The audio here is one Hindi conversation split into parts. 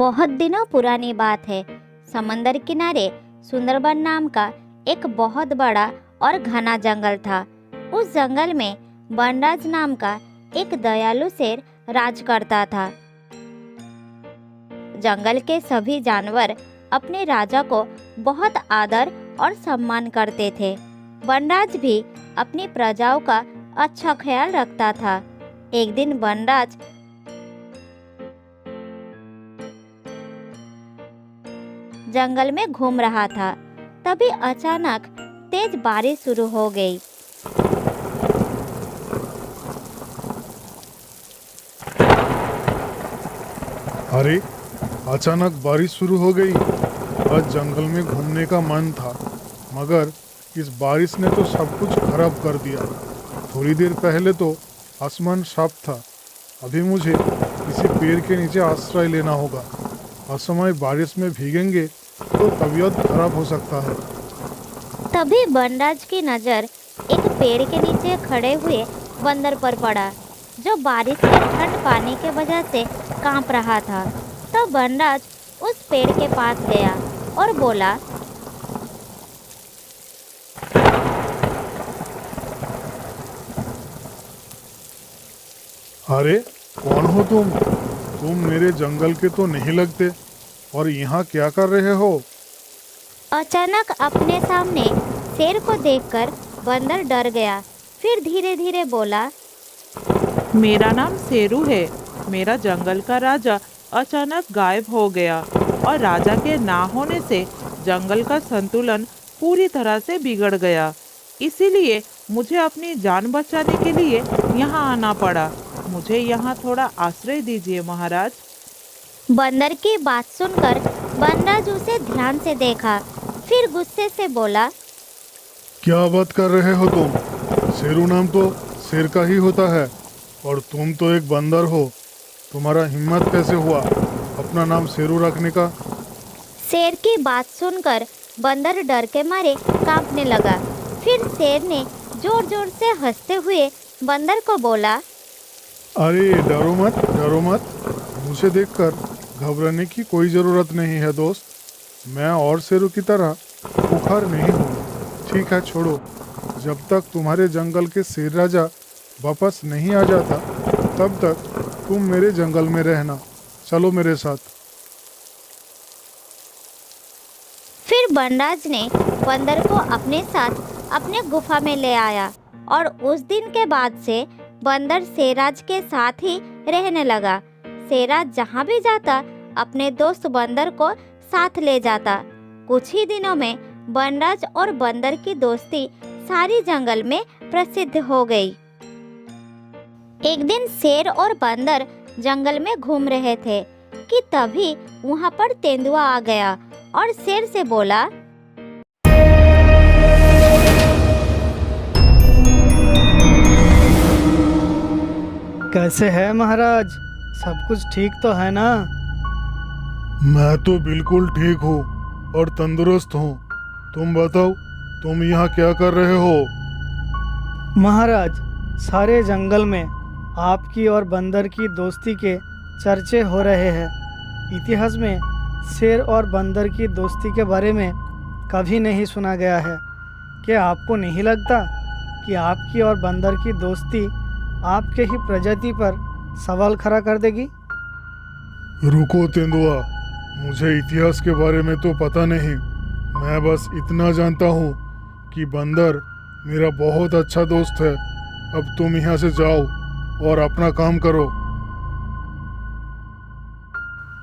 बहुत दिनों पुरानी बात है। समंदर किनारे सुंदरबन नाम का एक बहुत बड़ा और घना जंगल था। उस जंगल में वनराज नाम का एक दयालु शेर राज करता था। जंगल के सभी जानवर अपने राजा को बहुत आदर और सम्मान करते थे। वनराज भी अपनी प्रजाओं का अच्छा ख्याल रखता था। एक दिन वनराज जंगल में घूम रहा था। तभी अचानक तेज बारिश शुरू हो गई। अरे, अचानक बारिश शुरू हो गई। आज जंगल में घूमने का मन था, मगर इस बारिश ने तो सब कुछ खराब कर दिया। थोड़ी देर पहले तो आसमान साफ था। अभी मुझे किसी पेड़ के नीचे आश्रय लेना होगा। असमय बारिश में भीगेंगे तो तबीयत खराब हो सकता है। तभी वनराज की नज़र एक पेड़ के नीचे खड़े हुए बंदर पर पड़ा, जो बारिश के ठंड पानी के वजह से कांप रहा था। तब वनराज उस पेड़ के पास गया और बोला, अरे, कौन हो तुम? तुम मेरे जंगल के तो नहीं लगते, और यहाँ क्या कर रहे हो? अचानक अपने सामने शेर को देखकर बंदर डर गया। फिर धीरे धीरे बोला, मेरा नाम शेरू है। मेरा जंगल का राजा अचानक गायब हो गया और राजा के ना होने से जंगल का संतुलन पूरी तरह से बिगड़ गया। इसीलिए मुझे अपनी जान बचाने के लिए यहाँ आना पड़ा। मुझे यहाँ थोड़ा आश्रय दीजिए महाराज। बंदर की बात सुनकर वनराज उसे ध्यान से देखा। फिर गुस्से से बोला, क्या बात कर रहे हो तुम? शेरू नाम तो शेर का ही होता है, और तुम तो एक बंदर हो। तुम्हारा हिम्मत कैसे हुआ अपना नाम शेरू रखने का? शेर की बात सुनकर बंदर डर के मारे कांपने लगा। फिर शेर ने जोर जोर से हंसते हुए बंदर को बोला, अरे डरो मत, डरो मत। मुझे देखकर घबराने की कोई ज़रूरत नहीं है दोस्त। मैं और शेरू की तरह बुखार नहीं हूँ। ठीक है, छोड़ो। जब तक तुम्हारे जंगल के शेर राजा वापस नहीं आ जाता, तब तक तुम मेरे जंगल में रहना। चलो मेरे साथ। फिर वनराज ने बंदर को अपने साथ अपने गुफा में ले आया और उस दिन के बाद से बंदर शेराज के साथ ही रहने लगा। शेराज जहाँ भी जाता अपने दोस्त बंदर को साथ ले जाता। कुछ ही दिनों में वनराज और बंदर की दोस्ती सारी जंगल में प्रसिद्ध हो गई। एक दिन शेर और बंदर जंगल में घूम रहे थे कि तभी वहाँ पर तेंदुआ आ गया और शेर से बोला, कैसे है महाराज? सब कुछ ठीक तो है ना? मैं तो बिल्कुल ठीक हूँ और तंदुरुस्त हूँ। तुम बताओ, तुम यहाँ क्या कर रहे हो? महाराज, सारे जंगल में आपकी और बंदर की दोस्ती के चर्चे हो रहे हैं। इतिहास में शेर और बंदर की दोस्ती के बारे में कभी नहीं सुना गया है। क्या आपको नहीं लगता कि आपकी और बंदर की दोस्ती आपके ही प्रजाति पर सवाल खड़ा कर देगी? रुको तेंदुआ, मुझे इतिहास के बारे में तो पता नहीं। मैं बस इतना जानता हूँ कि बंदर मेरा बहुत अच्छा दोस्त है। अब तुम यहाँ से जाओ और अपना काम करो।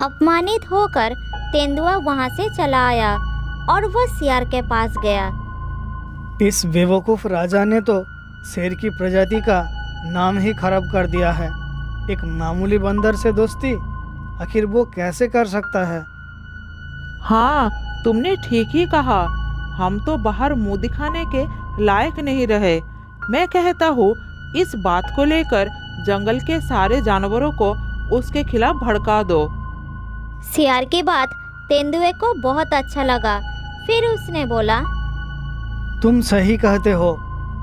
अपमानित होकर तेंदुआ वहाँ से चला आया और वो सियार के पास गया। इस बेवकूफ़ राजा ने तो शेर की प्रजाति का नाम ही खराब कर दिया है। एक मामूली बंदर से दोस्ती आखिर वो कैसे कर सकता है? हाँ, तुमने ठीक ही कहा। हम तो बाहर मुंह दिखाने के लायक नहीं रहे। मैं कहता हूँ इस बात को लेकर जंगल के सारे जानवरों को उसके खिलाफ भड़का दो। सियार की बात तेंदुए को बहुत अच्छा लगा। फिर उसने बोला, तुम सही कहते हो।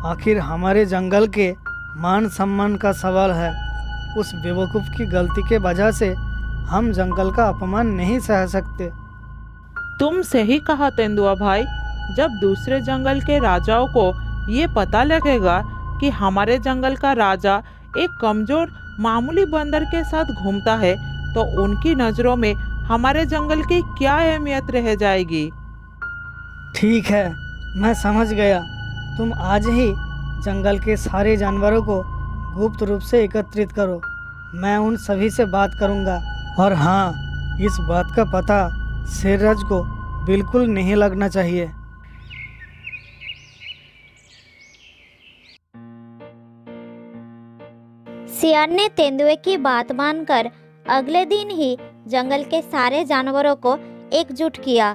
आखिर हमारे जंगल के मान सम्मान का सवाल है। उस बेवकूफ़ की गलती के वजह से हम जंगल का अपमान नहीं सह सकते। तुम सही कहा तेंदुआ भाई। जब दूसरे जंगल के राजाओं को ये पता लगेगा कि हमारे जंगल का राजा एक कमजोर मामूली बंदर के साथ घूमता है, तो उनकी नजरों में हमारे जंगल की क्या अहमियत रह जाएगी। ठीक है, मैं समझ गया। तुम आज ही जंगल के सारे जानवरों को गुप्त रूप से एकत्रित करो। मैं उन सभी से बात करूंगा। और हाँ, इस बात का पता शेरराज को बिल्कुल नहीं लगना चाहिए। सियार ने तेंदुए की बात मानकर अगले दिन ही जंगल के सारे जानवरों को एकजुट किया।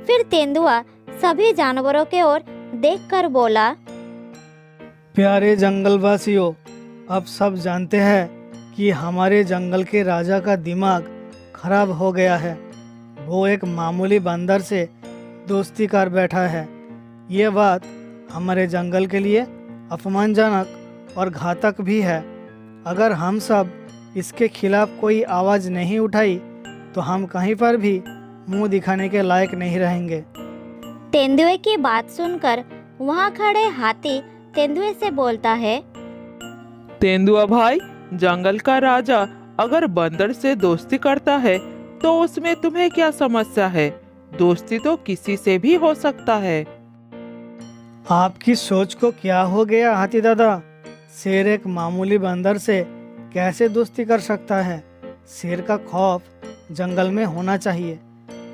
फिर तेंदुआ सभी जानवरों के ओर देखकर बोला, प्यारे जंगलवासियों, अब सब जानते हैं कि हमारे जंगल के राजा का दिमाग खराब हो गया है। वो एक मामूली बंदर से दोस्ती कर बैठा है। ये बात हमारे जंगल के लिए अपमानजनक और घातक भी है। अगर हम सब इसके खिलाफ कोई आवाज़ नहीं उठाई तो हम कहीं पर भी मुंह दिखाने के लायक नहीं रहेंगे। तेंदुए की बात सुनकर वहाँ खड़े हाथी तेंदुए से बोलता है, तेंदुआ भाई, जंगल का राजा अगर बंदर से दोस्ती करता है तो उसमें तुम्हें क्या समस्या है? दोस्ती तो किसी से भी हो सकता है। आपकी सोच को क्या हो गया हाथी दादा? शेर एक मामूली बंदर से कैसे दोस्ती कर सकता है? शेर का खौफ जंगल में होना चाहिए,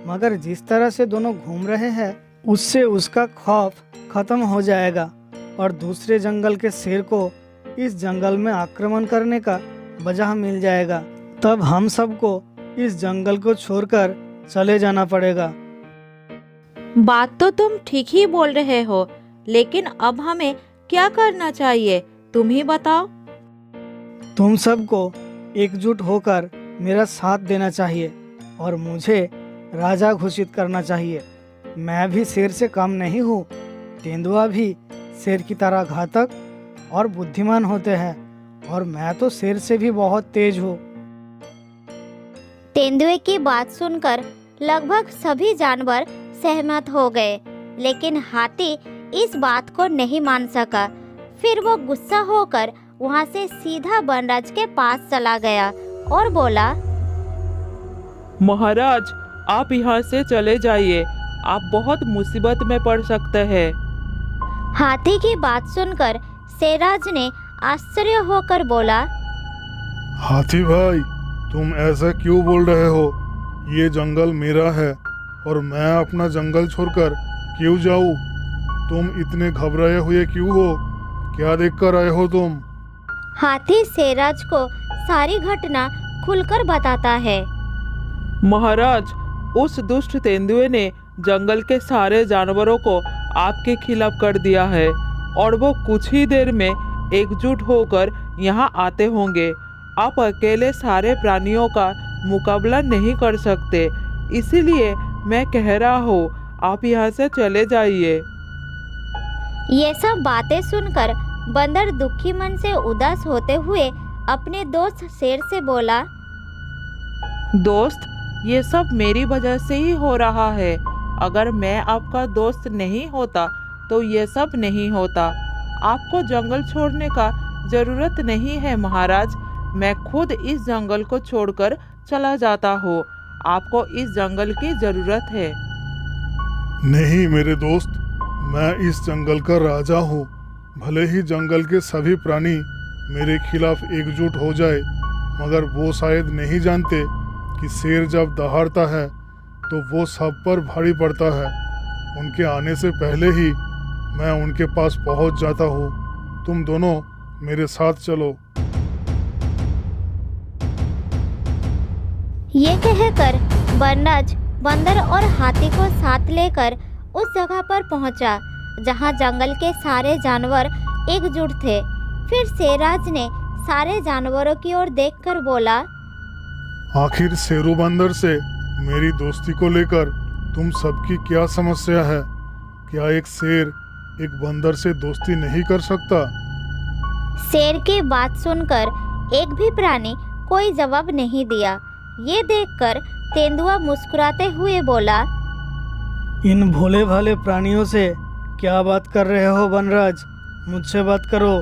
मगर जिस तरह से दोनों घूम रहे हैं उससे उसका खौफ खत्म हो जाएगा और दूसरे जंगल के शेर को इस जंगल में आक्रमण करने का वजह मिल जाएगा। तब हम सबको इस जंगल को छोड़कर चले जाना पड़ेगा। बात तो तुम ठीक ही बोल रहे हो, लेकिन अब हमें क्या करना चाहिए, तुम ही बताओ। तुम सबको एकजुट होकर मेरा साथ देना चाहिए और मुझे राजा घोषित करना चाहिए। मैं भी शेर से कम नहीं हूँ। तेंदुआ भी शेर की तरह घातक और बुद्धिमान होते हैं और मैं तो शेर से भी बहुत तेज हूँ। तेंदुए की बात सुनकर लगभग सभी जानवर सहमत हो गए, लेकिन हाथी इस बात को नहीं मान सका। फिर वो गुस्सा होकर वहाँ से सीधा वनराज के पास चला गया और बोला, महाराज, आप यहाँ से चले जाइए, आप बहुत मुसीबत में पड़ सकते हैं। हाथी की बात सुनकर शेरराज ने आश्चर्य होकर बोला, हाथी भाई, तुम ऐसा क्यों बोल रहे हो? ये जंगल मेरा है और मैं अपना जंगल छोड़कर क्यों जाऊँ? तुम इतने घबराए हुए क्यों हो? क्या देख कर आए हो तुम? हाथी शेरराज को सारी घटना खुलकर बताता है। महाराज, उस दुष्ट तेंदुए ने जंगल के सारे जानवरों को आपके खिलाफ कर दिया है और वो कुछ ही देर में एकजुट होकर यहाँ आते होंगे। आप अकेले सारे प्राणियों का मुकाबला नहीं कर सकते, इसीलिए मैं कह रहा हूँ, आप यहाँ से चले जाइए। ये सब बातें सुनकर बंदर दुखी मन से उदास होते हुए अपने दोस्त शेर से बोला, दोस्त, ये सब मेरी वजह से ही हो रहा है। अगर मैं आपका दोस्त नहीं होता तो ये सब नहीं होता। आपको जंगल छोड़ने का जरूरत नहीं है महाराज। मैं खुद इस जंगल को छोड़कर चला जाता हूँ। आपको इस जंगल की जरूरत है। नहीं मेरे दोस्त, मैं इस जंगल का राजा हूँ। भले ही जंगल के सभी प्राणी मेरे खिलाफ एकजुट हो जाए, मगर वो शायद नहीं जानते कि शेर जब दहाड़ता है तो वो सब पर भारी पड़ता है। उनके आने से पहले ही मैं उनके पास पहुंच जाता हूँ। तुम दोनों मेरे साथ चलो। ये कहकर वनराज बंदर और हाथी को साथ लेकर उस जगह पर पहुंचा जहां जंगल के सारे जानवर एकजुट थे। फिर शेरराज ने सारे जानवरों की ओर देखकर बोला, आखिर शेरू बंदर से मेरी दोस्ती को लेकर तुम सबकी क्या समस्या है? क्या एक शेर एक बंदर से दोस्ती नहीं कर सकता? शेर की बात सुनकर एक भी प्राणी कोई जवाब नहीं दिया। ये देखकर तेंदुआ मुस्कुराते हुए बोला, इन भोले भाले प्राणियों से क्या बात कर रहे हो वनराज? मुझसे बात करो।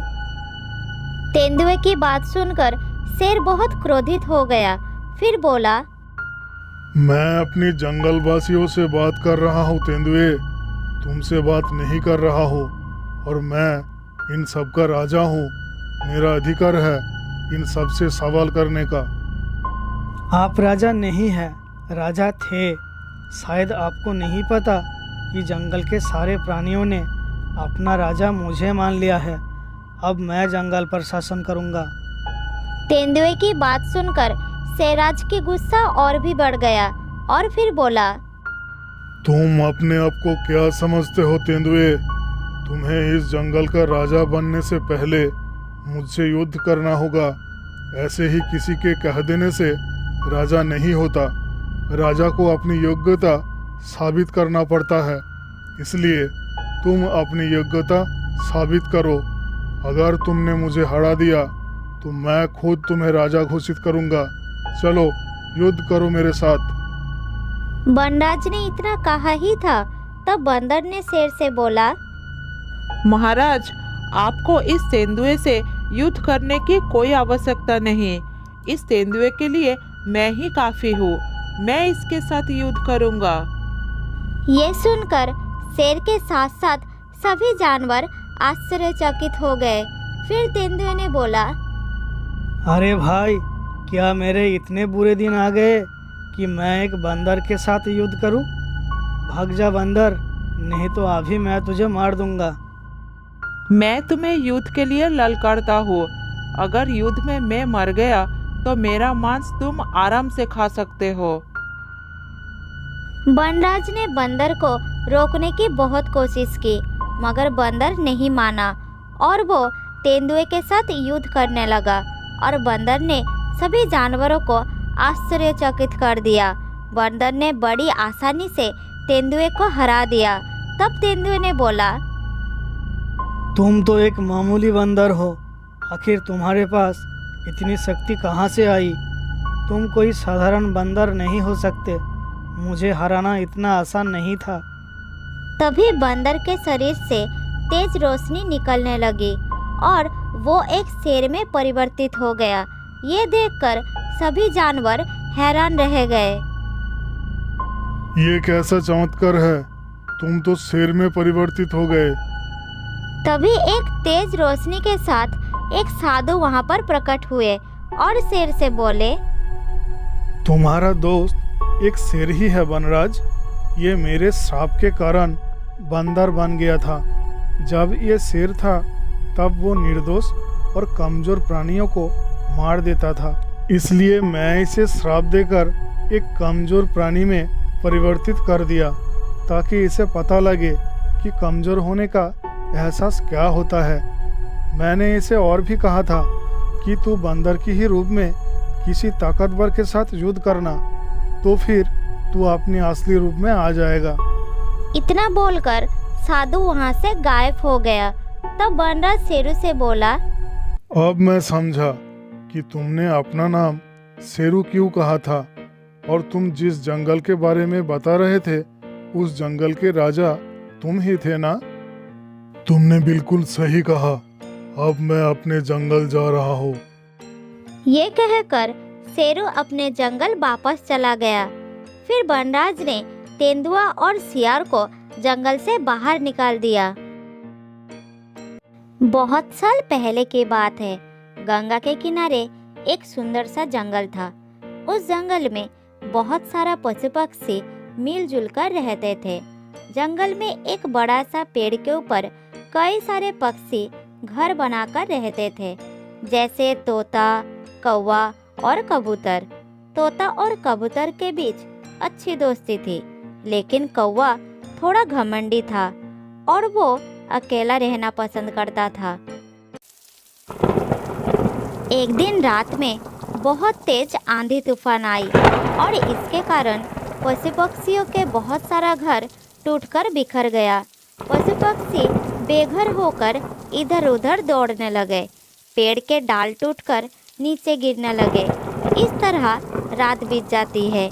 तेंदुए की बात सुनकर शेर बहुत क्रोधित हो गया। फिर बोला, मैं अपनी जंगलवासियों से बात कर रहा हूँ तेंदुए, तुमसे बात नहीं कर रहा हूँ। और मैं इन सब का राजा हूँ। मेरा अधिकार है इन सब से सवाल करने का। आप राजा नहीं हैं, राजा थे। शायद आपको नहीं पता कि जंगल के सारे प्राणियों ने अपना राजा मुझे मान लिया है। अब मैं जंगल पर शासन करूँगा। तेंदुए की बात सुनकर शेराज की गुस्सा और भी बढ़ गया और फिर बोला, तुम अपने आप को क्या समझते हो तेंदुए? तुम्हें इस जंगल का राजा बनने से पहले मुझसे युद्ध करना होगा। ऐसे ही किसी के कह देने से राजा नहीं होता। राजा को अपनी योग्यता साबित करना पड़ता है। इसलिए तुम अपनी योग्यता साबित करो। अगर तुमने मुझे हरा दिया तो मैं खुद तुम्हें राजा घोषित करूंगा। चलो युद्ध करो मेरे साथ। वनराज ने इतना कहा ही था, तब बंदर ने शेर से बोला, महाराज, आपको इस तेंदुए से युद्ध करने की कोई आवश्यकता नहीं। इस तेंदुए के लिए मैं ही काफी हूँ। मैं इसके साथ युद्ध करूँगा। ये सुनकर शेर के साथ साथ सभी जानवर आश्चर्यचकित हो गए। फिर तेंदुए ने बोला, अरे भाई, क्या मेरे इतने बुरे दिन आ गए कि मैं एक बंदर के साथ युद्ध करूं? भाग जा बंदर, नहीं तो अभी मैं तुझे मार दूंगा। मैं तुम्हें युद्ध के लिए ललकारता हूँ। अगर युद्ध में मैं मर गया तो मेरा मांस तुम आराम से खा सकते हो। वनराज ने बंदर को रोकने की बहुत कोशिश की, मगर बंदर नहीं माना और वो तेंदुए के साथ युद्ध करने लगा। और बंदर ने सभी जानवरों को आश्चर्यचकित कर दिया। बंदर ने बड़ी आसानी से तेंदुए को हरा दिया। तब तेंदुए ने बोला, तुम तो एक मामूली बंदर हो। आखिर तुम्हारे पास इतनी शक्ति कहाँ से आई? तुम कोई साधारण बंदर नहीं हो सकते। मुझे हराना इतना आसान नहीं था। तभी बंदर के शरीर से तेज रोशनी निकलने लगी और वो एक शेर में परिवर्तित हो गया। ये देखकर सभी जानवर हैरान रह गए। ये कैसा चमत्कार है? तुम तो शेर में परिवर्तित हो गए। तभी एक तेज रोशनी के साथ एक साधु वहां पर प्रकट हुए और शेर से बोले, तुम्हारा दोस्त एक शेर ही है वनराज। ये मेरे श्राप के कारण बंदर बन गया था। जब ये शेर था तब वो निर्दोष और कमजोर प्राणियों को मार देता था। इसलिए मैं इसे श्राप देकर एक कमजोर प्राणी में परिवर्तित कर दिया, ताकि इसे पता लगे कि कमजोर होने का एहसास क्या होता है। मैंने इसे और भी कहा था कि तू बंदर की ही रूप में किसी ताकतवर के साथ युद्ध करना, तो फिर तू अपने असली रूप में आ जाएगा। इतना बोलकर साधु वहां से गायब हो गया। तब वनराज शेरू से बोला, अब मैं समझा कि तुमने अपना नाम शेरू क्यों कहा था, और तुम जिस जंगल के बारे में बता रहे थे उस जंगल के राजा तुम ही थे ना? तुमने बिल्कुल सही कहा। अब मैं अपने जंगल जा रहा हूँ। ये कहकर शेरू अपने जंगल वापस चला गया। फिर वनराज ने तेंदुआ और सियार को जंगल से बाहर निकाल दिया। बहुत साल पहले की बात है। गंगा के किनारे एक सुंदर सा जंगल था। उस जंगल में बहुत सारा पशु पक्षी मिलजुल कर रहते थे। जंगल में एक बड़ा सा पेड़ के ऊपर कई सारे पक्षी घर बनाकर रहते थे, जैसे तोता, कौवा और कबूतर। तोता और कबूतर के बीच अच्छी दोस्ती थी, लेकिन कौवा थोड़ा घमंडी था और वो अकेला रहना पसंद करता था। एक दिन रात में बहुत तेज आंधी तूफान आई और इसके कारण पशु पक्षियों के बहुत सारा घर टूटकर बिखर गया। पशु पक्षी बेघर होकर इधर उधर दौड़ने लगे। पेड़ के डाल टूटकर नीचे गिरने लगे। इस तरह रात बीत जाती है।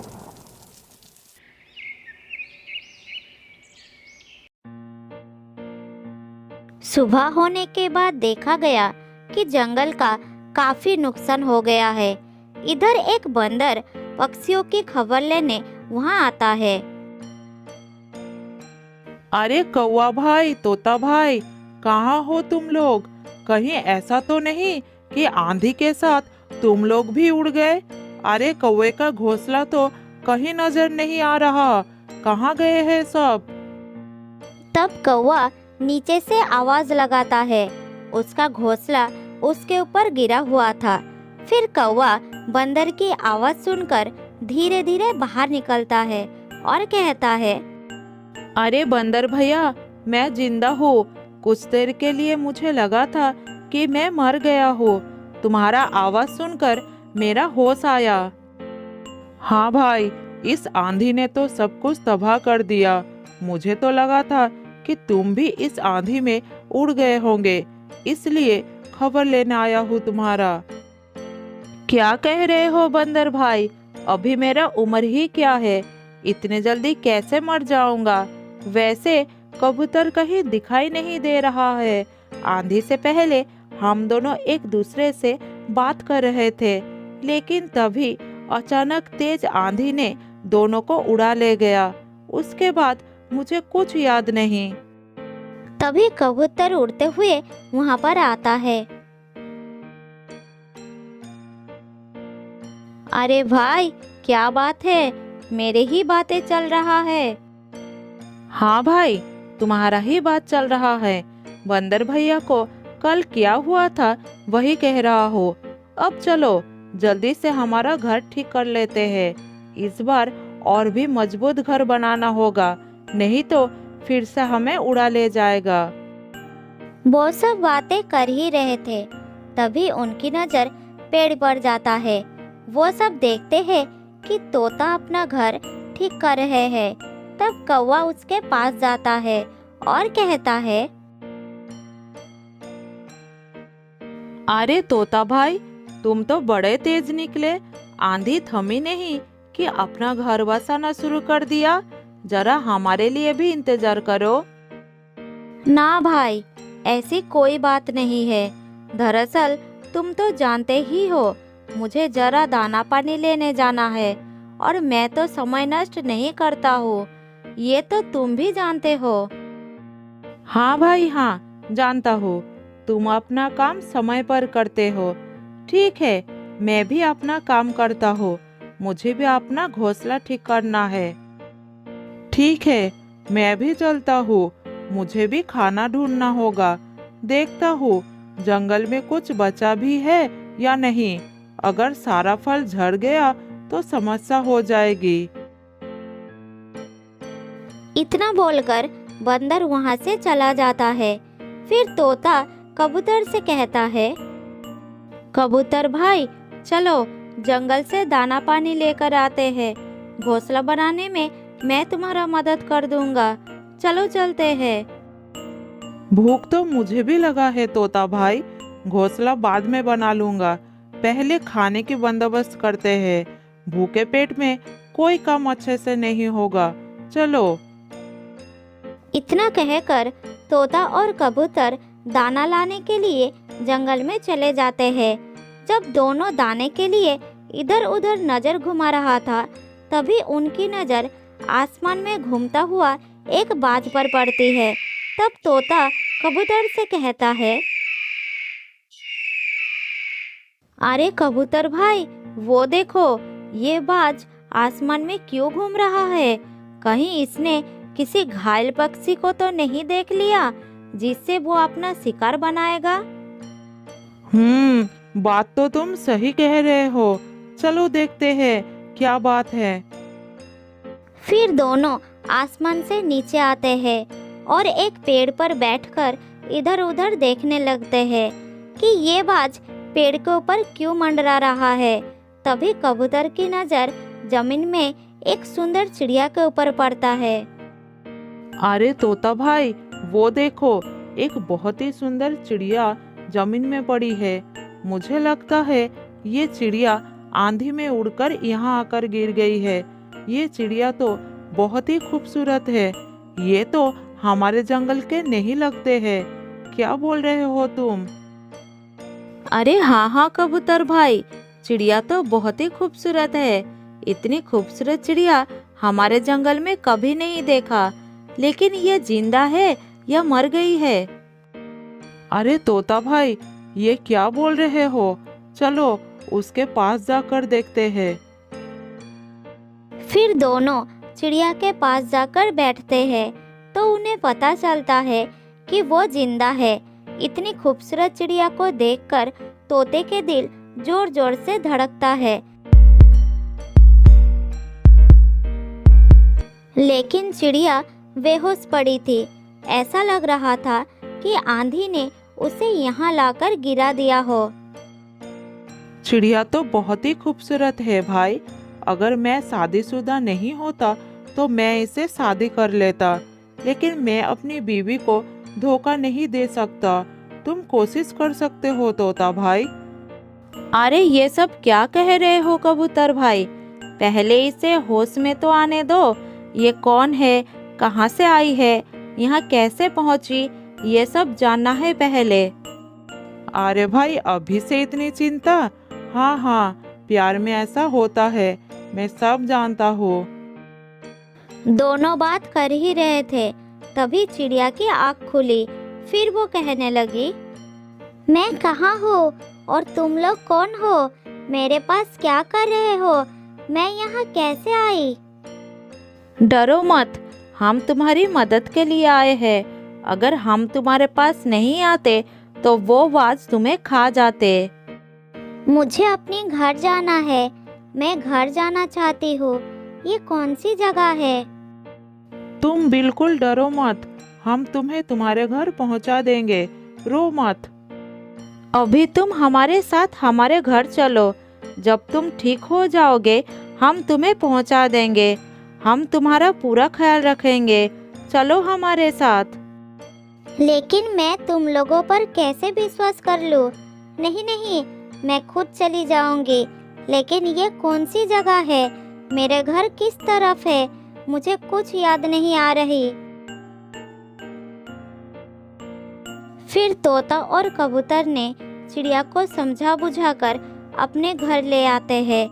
सुबह होने के बाद देखा गया कि जंगल का काफी नुकसान हो गया है। इधर एक बंदर पक्षियों की खबर लेने वहां आता है। अरे कौवा भाई, तोता भाई, कहाँ हो तुम लोग? कहीं ऐसा तो नहीं कि आंधी के साथ तुम लोग भी उड़ गए? अरे कौवे का घोंसला तो कहीं नजर नहीं आ रहा, कहाँ गए हैं सब? तब कौवा नीचे से आवाज लगाता है। उसका घोंसला उसके ऊपर गिरा हुआ था। फिर कौवा बंदर की आवाज सुनकर धीरे धीरे बाहर निकलता है और कहता है, अरे बंदर भैया, मैं जिंदा हूँ। कुछ देर के लिए मुझे लगा था कि मैं मर गया हूँ। तुम्हारा आवाज सुनकर मेरा होश आया। हाँ भाई, इस आंधी ने तो सब कुछ तबाह कर दिया। मुझे तो लगा था कि तुम भी इस आंधी में उड़ गए होंगे, इसलिए खबर लेने आया हूँ तुम्हारा। क्या कह रहे हो बंदर भाई? अभी मेरा उम्र ही क्या है, इतने जल्दी कैसे मर जाऊंगा? वैसे कबूतर कहीं दिखाई नहीं दे रहा है। आंधी से पहले हम दोनों एक दूसरे से बात कर रहे थे, लेकिन तभी अचानक तेज आंधी ने दोनों को उड़ा ले गया। उसके बाद मुझे कुछ याद नहीं। तभी कबूतर उड़ते हुए वहां पर आता है। अरे भाई, क्या बात है? मेरे ही बातें चल रहा है। हाँ भाई, तुम्हारा ही बात चल रहा है। बंदर भैया को कल क्या हुआ था वही कह रहा हो। अब चलो जल्दी से हमारा घर ठीक कर लेते हैं। इस बार और भी मजबूत घर बनाना होगा, नहीं तो फिर से हमें उड़ा ले जाएगा। वो सब बातें कर ही रहे थे, तभी उनकी नजर पेड़ पर जाता है। वो सब देखते हैं कि तोता अपना घर ठीक कर रहे हैं। तब कौवा उसके पास जाता है और कहता है, अरे तोता भाई, तुम तो बड़े तेज निकले। आंधी थमी नहीं कि अपना घर बसाना शुरू कर दिया। जरा हमारे लिए भी इंतजार करो। ना भाई, ऐसी कोई बात नहीं है। दरअसल तुम तो जानते ही हो, मुझे जरा दाना पानी लेने जाना है और मैं तो समय नष्ट नहीं करता हूँ। ये तो तुम भी जानते हो। हाँ भाई, हाँ जानता हूँ। तुम अपना काम समय पर करते हो। ठीक है, मैं भी अपना काम करता हूँ। मुझे भी अपना घोंसला ठीक करना है। ठीक है, मैं भी चलता हूँ। मुझे भी खाना ढूंढना होगा। देखता हूँ जंगल में कुछ बचा भी है या नहीं। अगर सारा फल झड़ गया तो समस्या हो जाएगी। इतना बोलकर बंदर वहां से चला जाता है। फिर तोता कबूतर से कहता है, कबूतर भाई, चलो जंगल से दाना पानी लेकर आते हैं। घोंसला बनाने में मैं तुम्हारा मदद कर दूंगा। चलो चलते हैं। भूख तो मुझे भी लगा है तोता भाई। घोंसला बाद में बना लूंगा, पहले खाने की बंदोबस्त करते हैं। भूखे पेट में कोई काम अच्छे से नहीं होगा। चलो। इतना कहकर तोता और कबूतर दाना लाने के लिए जंगल में चले जाते हैं। जब दोनों दाने के लिए इधर उधर नजर घुमा रहा था, तभी उनकी नजर आसमान में घूमता हुआ एक बाज पर पड़ती है। तब तोता कबूतर से कहता है, अरे कबूतर भाई, वो देखो, ये बाज आसमान में क्यों घूम रहा है? कहीं इसने किसी घायल पक्षी को तो नहीं देख लिया जिससे वो अपना शिकार बनाएगा? बात तो तुम सही कह रहे हो। चलो देखते हैं क्या बात है। फिर दोनों आसमान से नीचे आते हैं और एक पेड़ पर बैठकर इधर उधर देखने लगते हैं कि ये बाज पेड़ के ऊपर क्यों मंडरा रहा है। तभी कबूतर की नजर जमीन में एक सुंदर चिड़िया के ऊपर पड़ता है। अरे तोता भाई, वो देखो, एक बहुत ही सुंदर चिड़िया जमीन में पड़ी है। मुझे लगता है ये चिड़िया आंधी में उड़कर यहाँ आकर गिर गई है। ये चिड़िया तो बहुत ही खूबसूरत है। ये तो हमारे जंगल के नहीं लगते हैं। क्या बोल रहे हो तुम? अरे हाँ हाँ कबूतर भाई, चिड़िया तो बहुत ही खूबसूरत है। इतनी खूबसूरत चिड़िया हमारे जंगल में कभी नहीं देखा। लेकिन ये जिंदा है या मर गई है? अरे तोता भाई, ये क्या बोल रहे हो? चलो उसके पास जाकर देखते हैं। फिर दोनों चिड़िया के पास जाकर बैठते हैं तो उन्हें पता चलता है कि वो जिंदा है। इतनी खूबसूरत चिड़िया को देखकर तोते के दिल जोर जोर से धड़कता है। लेकिन चिड़िया बेहोश पड़ी थी। ऐसा लग रहा था कि आंधी ने उसे यहाँ लाकर गिरा दिया हो। चिड़िया तो बहुत ही खूबसूरत है भाई। अगर मैं शादीशुदा नहीं होता तो मैं इसे शादी कर लेता, लेकिन मैं अपनी बीवी को धोखा नहीं दे सकता। तुम कोशिश कर सकते हो तोता भाई। अरे ये सब क्या कह रहे हो कबूतर भाई? पहले इसे होश में तो आने दो। ये कौन है, कहाँ से आई है, यहाँ कैसे पहुँची, ये सब जानना है पहले। अरे भाई, अभी से इतनी चिंता? हाँ हाँ, प्यार में ऐसा होता है, मैं सब जानता हूँ। दोनों बात कर ही रहे थे, तभी चिड़िया की आँख खुली। फिर वो कहने लगी, मैं कहाँ हूँ और तुम लोग कौन हो? मेरे पास क्या कर रहे हो? मैं यहाँ कैसे आई? डरो मत, हम तुम्हारी मदद के लिए आए हैं। अगर हम तुम्हारे पास नहीं आते तो वो बाज तुम्हें खा जाते। मुझे अपने घर जाना है। मैं घर जाना चाहती हूँ। ये कौन सी जगह है? तुम बिल्कुल डरो मत, हम तुम्हें तुम्हारे घर पहुंचा देंगे। रो मत। अभी तुम हमारे साथ हमारे घर चलो। जब तुम ठीक हो जाओगे हम तुम्हें पहुंचा देंगे। हम तुम्हारा पूरा ख्याल रखेंगे। चलो हमारे साथ। लेकिन मैं तुम लोगों पर कैसे विश्वास कर लूँ? नहीं नहीं, मैं खुद चली जाऊंगी। लेकिन ये कौन सी जगह है? मेरे घर किस तरफ है? मुझे कुछ याद नहीं आ रही। फिर तोता और कबूतर ने चिड़िया को समझा बुझाकर अपने घर ले आते हैं।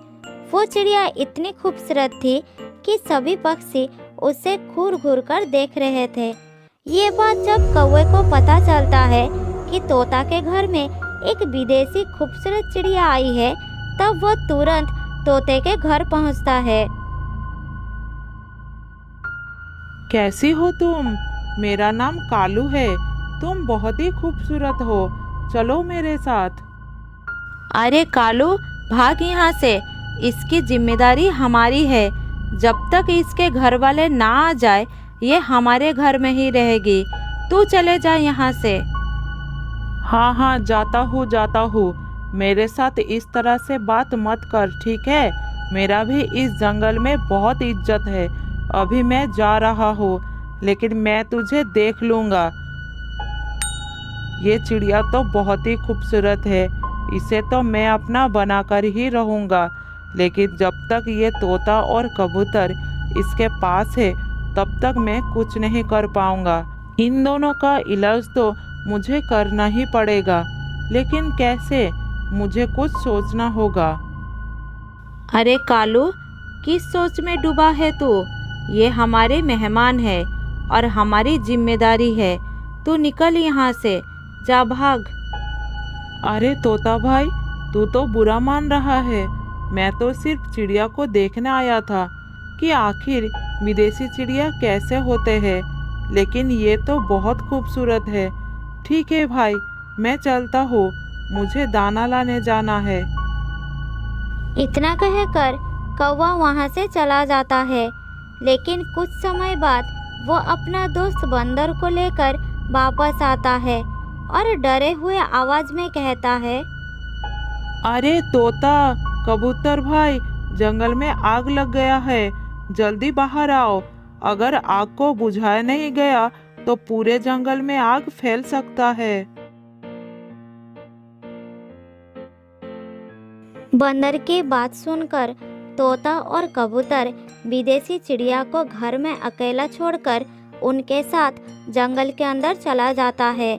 वो चिड़िया इतनी खूबसूरत थी कि सभी पक्षी उसे घूर घूर कर देख रहे थे। ये बात जब कौवे को पता चलता है कि तोता के घर में एक विदेशी खूबसूरत चिड़िया आई है, तब वो तुरंत तोते के घर पहुंचता है। कैसी हो तुम? मेरा नाम कालू है। तुम बहुत ही खूबसूरत हो। चलो मेरे साथ। अरे कालू, भाग यहाँ से। इसकी जिम्मेदारी हमारी है। जब तक इसके घर वाले ना आ जाए ये हमारे घर में ही रहेगी। तू चले जा यहाँ से। हाँ हाँ, जाता हूँ। मेरे साथ इस तरह से बात मत कर, ठीक है? मेरा भी इस जंगल में बहुत इज्जत है। अभी मैं जा रहा हूँ, लेकिन मैं तुझे देख लूँगा। ये चिड़िया तो बहुत ही खूबसूरत है। इसे तो मैं अपना बनाकर ही रहूँगा। लेकिन जब तक ये तोता और कबूतर इसके पास है तब तक मैं कुछ नहीं कर पाऊँगा। इन दोनों का इलाज तो मुझे करना ही पड़ेगा, लेकिन कैसे? मुझे कुछ सोचना होगा। अरे कालू, किस सोच में डूबा है तू? ये हमारे मेहमान है और हमारी जिम्मेदारी है। तू निकल यहाँ से, जा भाग। अरे तोता भाई, तू तो बुरा मान रहा है। मैं तो सिर्फ चिड़िया को देखने आया था कि आखिर विदेशी चिड़िया कैसे होते हैं, लेकिन ये तो बहुत खूबसूरत है। ठीक है भाई, मैं चलता हूँ। मुझे दाना लाने जाना है। इतना कहकर कौवा वहाँ से चला जाता है। लेकिन कुछ समय बाद वो अपना दोस्त बंदर को लेकर वापस आता है और डरे हुए आवाज में कहता है, अरे तोता, कबूतर भाई, जंगल में आग लग गया है। जल्दी बाहर आओ। अगर आग को बुझाया नहीं गया तो पूरे जंगल में आग फैल सकता है। बंदर की बात सुनकर तोता और कबूतर विदेशी चिड़िया को घर में अकेला छोड़कर उनके साथ जंगल के अंदर चला जाता है।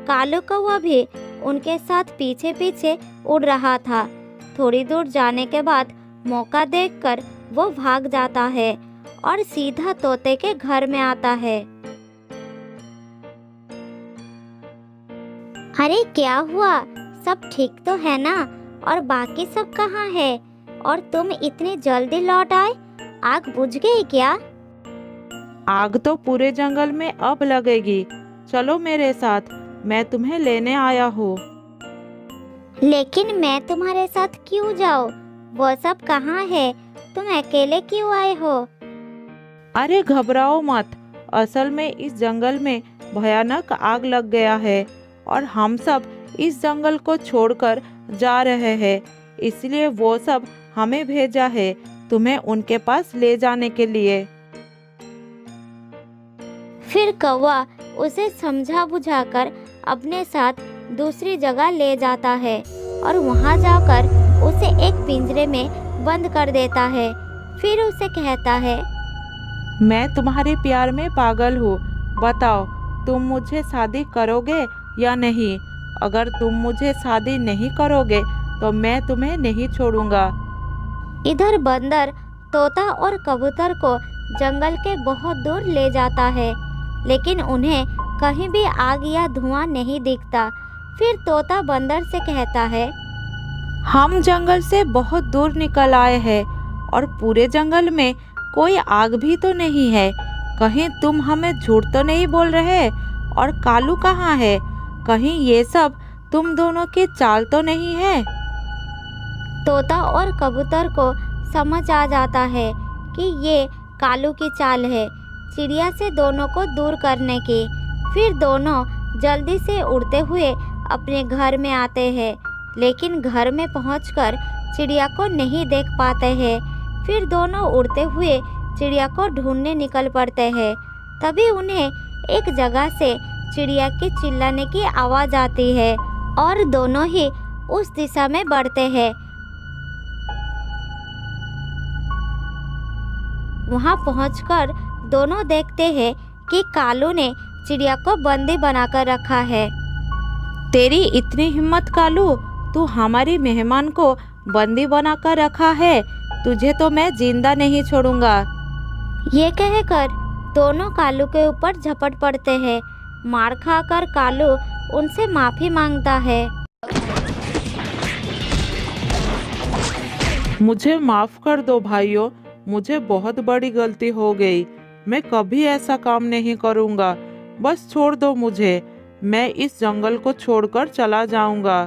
कालू कौवा भी उनके साथ पीछे पीछे उड़ रहा था। थोड़ी दूर जाने के बाद मौका देखकर वो भाग जाता है और सीधा तोते के घर में आता है। अरे क्या हुआ, सब ठीक तो है ना? और बाकी सब कहाँ है? और तुम इतनी जल्दी लौट आए, आग बुझ गई क्या? आग तो पूरे जंगल में अब लगेगी। चलो मेरे साथ, मैं तुम्हें लेने आया हूँ। लेकिन मैं तुम्हारे साथ क्यों जाऊँ? वो सब कहाँ है? तुम अकेले क्यों आए हो? अरे घबराओ मत, असल में इस जंगल में भयानक आग लग गया है और हम सब इस जंगल को छोड़कर जा रहे हैं, इसलिए वो सब हमें भेजा है तुम्हें उनके पास ले जाने के लिए। फिर कौवा उसे समझा बुझाकर अपने साथ दूसरी जगह ले जाता है और वहां जाकर उसे एक पिंजरे में बंद कर देता है। फिर उसे कहता है, मैं तुम्हारे प्यार में पागल हूँ, बताओ तुम मुझे शादी करोगे या नहीं? अगर तुम मुझे शादी नहीं करोगे तो मैं तुम्हें नहीं छोड़ूंगा। इधर बंदर तोता और कबूतर को जंगल के बहुत दूर ले जाता है, लेकिन उन्हें कहीं भी आग या धुआं नहीं दिखता। फिर तोता बंदर से कहता है, हम जंगल से बहुत दूर निकल आए हैं और पूरे जंगल में कोई आग भी तो नहीं है। कहीं तुम हमें झूठ तो नहीं बोल रहे? और कालू कहाँ है? कहीं ये सब तुम दोनों की चाल तो नहीं है? तोता और कबूतर को समझ आ जाता है कि ये कालू की चाल है चिड़िया से दोनों को दूर करने की। फिर दोनों जल्दी से उड़ते हुए अपने घर में आते हैं, लेकिन घर में पहुंचकर चिड़िया को नहीं देख पाते हैं। फिर दोनों उड़ते हुए चिड़िया को ढूंढने निकल पड़ते हैं। तभी उन्हें एक जगह से चिड़िया की चिल्लाने की आवाज़ आती है और दोनों ही उस दिशा में बढ़ते हैं। वहां पहुंचकर दोनों देखते हैं कि कालू ने चिड़िया को बंदी बनाकर रखा है। तेरी इतनी हिम्मत कालू, तू हमारी मेहमान को बंदी बनाकर रखा है? तुझे तो मैं जिंदा नहीं छोड़ूंगा। ये कहकर दोनों कालू के ऊपर झपट पड़ते हैं। मार खाकर कालू उनसे माफी मांगता है। मुझे माफ कर दो भाइयों, मुझे बहुत बड़ी गलती हो गई। मैं कभी ऐसा काम नहीं करूंगा। बस छोड़ दो मुझे, मैं इस जंगल को छोड़कर चला जाऊंगा।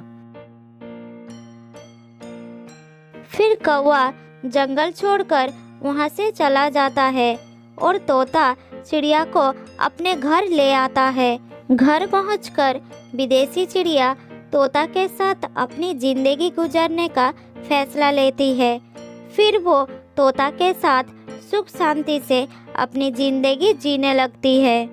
फिर कौवा जंगल छोड़कर वहां से चला जाता है और तोता चिड़िया को अपने घर ले आता है। घर पहुंचकर विदेशी चिड़िया तोता के साथ अपनी जिंदगी गुजारने का फैसला लेती है। फिर वो तोता के साथ सुख शांति से अपनी जिंदगी जीने लगती है।